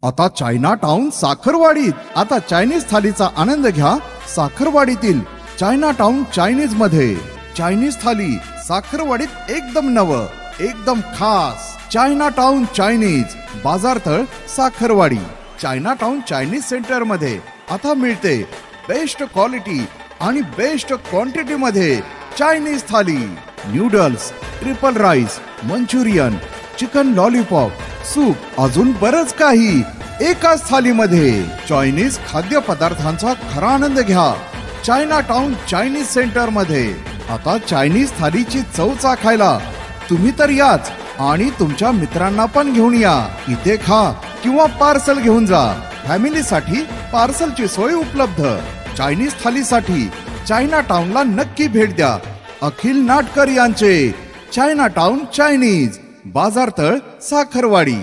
आता China town साखरवाडीत आता Chinese थालीचा आनंद घ्या साखरवाडीतील चायना टाउन चायनीज मध्ये। चायनीज थाली साखरवाडीत एकदम नव एकदम खास चायना टाउन चायनीज बाजारतळ Sakharwadi. China town Chinese centre मध्ये आता मिळते बेस्ट क्वालिटी आणि बेस्ट क्वांटिटी मध्ये चायनीज थाली, noodles, triple rice, Manchurian, chicken lollipop, soup अजून बरच काही एकाच थालीमध्ये। चायनीज खाद्य पदार्थांचा खरा आनंद घ्या चायना टाउन चायनीज सेंटर मध्ये। आता चायनीज थालीची चव चाखायला तुम्ही तर याच आणि तुमच्या मित्रांना पण घेऊन या। इथे खा किंवा पार्सल घेऊन जा। फॅमिलीसाठी पार्सलची सोय उपलब्ध। चायनीज थालीसाठी चायना टाउनला नक्की भेट द्या। अखिल नाटकर यांचे चायना टाउन चायनीज बाजारतळ साखरवाडी।